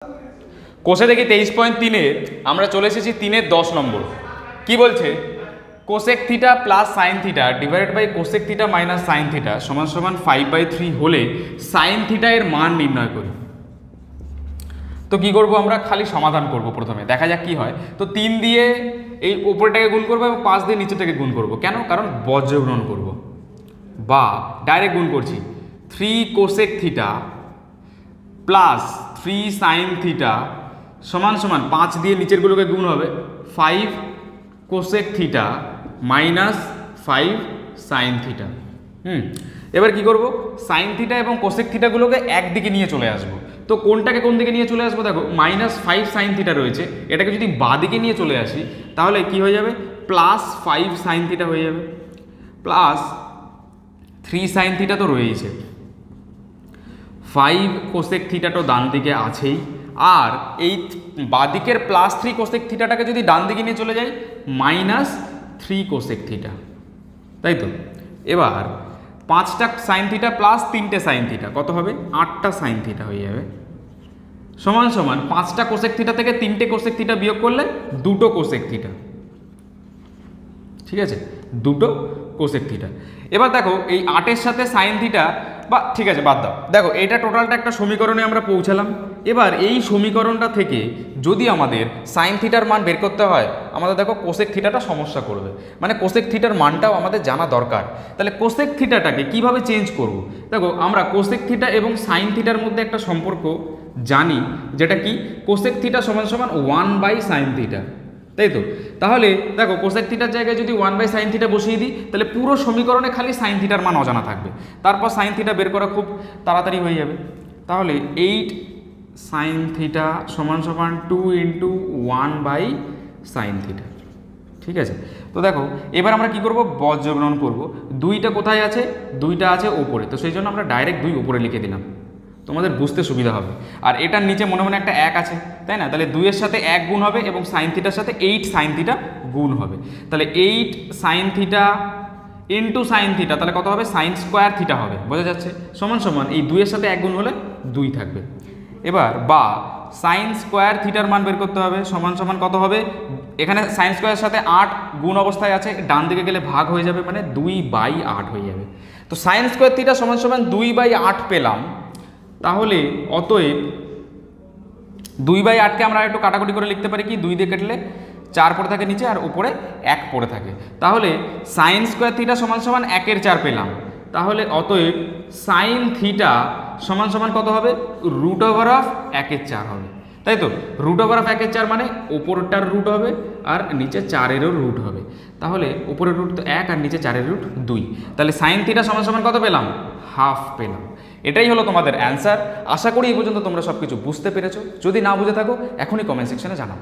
কোষে দেখি 23.3-এর আমরা চলে এসেছি 3-এর 10 নম্বর। কি বলছে? Cosec theta plus sine theta divided by cosec theta minus sine theta সমান সমান 5/3 হলে সাইন থিটা এর মান নির্ণয় করি। তো কি করব, আমরা খালি সমাধান করব। প্রথমে দেখা যাক কি হয়। তো 3 দিয়ে এই উপরটাকে গুণ করব এবং 5 দিয়ে নিচেটাকে গুণ করব। কেন? কারণ বজ্রগ্রহণ করব, বা ডাইরেক্ট গুণ করছি। 3 cosec theta plus 3 sign theta সমান সমান 5 দিয়ে নিচেরগুলোকে গুণ হবে 5 cosec theta minus 5 sine theta. এবার কি করব, সাইন থিটা এবং কোসেক থিটাগুলোকে একদিকে নিয়ে চলে আসবো। তো কোনটাকে কোন দিকে নিয়ে চলে আসবো? দেখো -5 সাইন থিটা রয়েছে, এটাকে যদি বাঁদিকে নিয়ে চলে আসি তাহলে কি হয়ে যাবে? +5 সাইন থিটা হয়ে যাবে, প্লাস 3 সাইন থিটা তো রয়েছে, 5 কোসেক থিটা তো ডান দিকে আছেই, আর এই বাঁদিকের +3 কোসেক থিটাটাকে যদি ডান দিকে নিয়ে চলে যাই -3 কোসেক থিটা, তাই তো? এবার 5টা সাইন থিটা প্লাস 3টে সাইন থিটা কত হবে? 8টা সাইন থিটা হয়ে যাবে, সমান সমান 5টা কোসেক থিটা থেকে 3টে কোসেক থিটা বিয়োগ করলে 2টো কোসেক থিটা। ঠিক আছে, 2টো কোসেক থিটা। এবার দেখো এই 8-এর সাথে সাইন থিটা, বা ঠিক আছে বাদ দাও। দেখো এটা টোটালটা একটা সমীকরণে আমরা পৌঁছালাম। এবার এই সমীকরণটা থেকে যদি আমাদের সাইন থিটার মান বের করতে হয়, আমাদের দেখো কোসেক থিটাটা সমস্যা করবে, মানে কোসেক থিটার মানটাও আমাদের জানা দরকার। তাহলে কোসেক থিটাটাকে কিভাবে চেঞ্জ করব? দেখো আমরা কোসেক থিটা এবং সাইন থিটার মধ্যে একটা সম্পর্ক জানি, যেটা কি কোসেক থিটা সমান সমান 1/sin থিটা, তাই তো? তাহলে দেখো কোসেক থিটার জায়গায় যদি 1/sin থিটা বসিয়ে দিই তাহলে পুরো সমীকরণে খালি সাইন থিটার মান অজানা থাকবে, তারপর সাইন থিটা বের করা খুব তাড়াতাড়ি হয়ে যাবে। তাহলে 8 সাইন থিটা সমান সমান 2 × 1/sin থিটা। ঠিক আছে, তো দেখো এবার আমরা কি করব? বজ্রগ্রহণ করব। 2টা কোথায় আছে? 2টা আছে ওপরে, তো সেই জন্য আমরা ডাইরেক্ট 2 উপরে লিখে দিলাম, তোমাদের বুঝতে সুবিধা হবে। আর এটার নিচে মনে মনে একটা 1 আছে, তাই না? তাহলে 2 এর সাথে 1 গুণ হবে এবং সাইন থিটার সাথে 8 সাইন থিটা গুণ হবে। তাহলে 8 sine theta into sine theta, তাহলে কত হবে? সাইন স্কোয়ার থিটা হবে, বোঝা যাচ্ছে? সমান সমান এই 2 এর সাথে 1 গুণ হলে 2 থাকবে। এবার বা সাইন স্কোয়ার থিটার মান বের করতে হবে, সমান সমান কত হবে? এখানে সাইন স্কোয়ারের সাথে 8 গুণ অবস্থায় আছে, ডান দিকে গেলে ভাগ হয়ে যাবে, মানে 2/8 হয়ে যাবে। তো সাইন স্কোয়ার থিটা সমান সমান 2/8 পেলাম। তাহলে অতএব 2/8কে আমরা একটু কাটাকুটি করে লিখতে পারি কি? 2 দিয়ে কাটলে 4 পড়ে থাকে নিচে, আর উপরে 1 পড়ে থাকে। তাহলে সাইন স্কোয়ার থিটা সমান সমান 1/4 পেলাম। তাহলে অতএব সাইন থিটা সমান সমান কত হবে? √1/4 হবে, তাই তো? √1/4 মানে ওপরটার রুট হবে আর নিচে 4-এরও রুট হবে। তাহলে উপরের রুট তো 1 আর নিচে 4-এর রুট 2। তাহলে সাইন থিটা সমান সমান কত পেলাম? ½ পেলাম। এটাই হলো তোমাদের অ্যান্সার। আশা করি এই পর্যন্ত তোমরা সব কিছু বুঝতে পেরেছো। যদি না বুঝে থাকো এখনই কমেন্ট সেকশনে জানাও।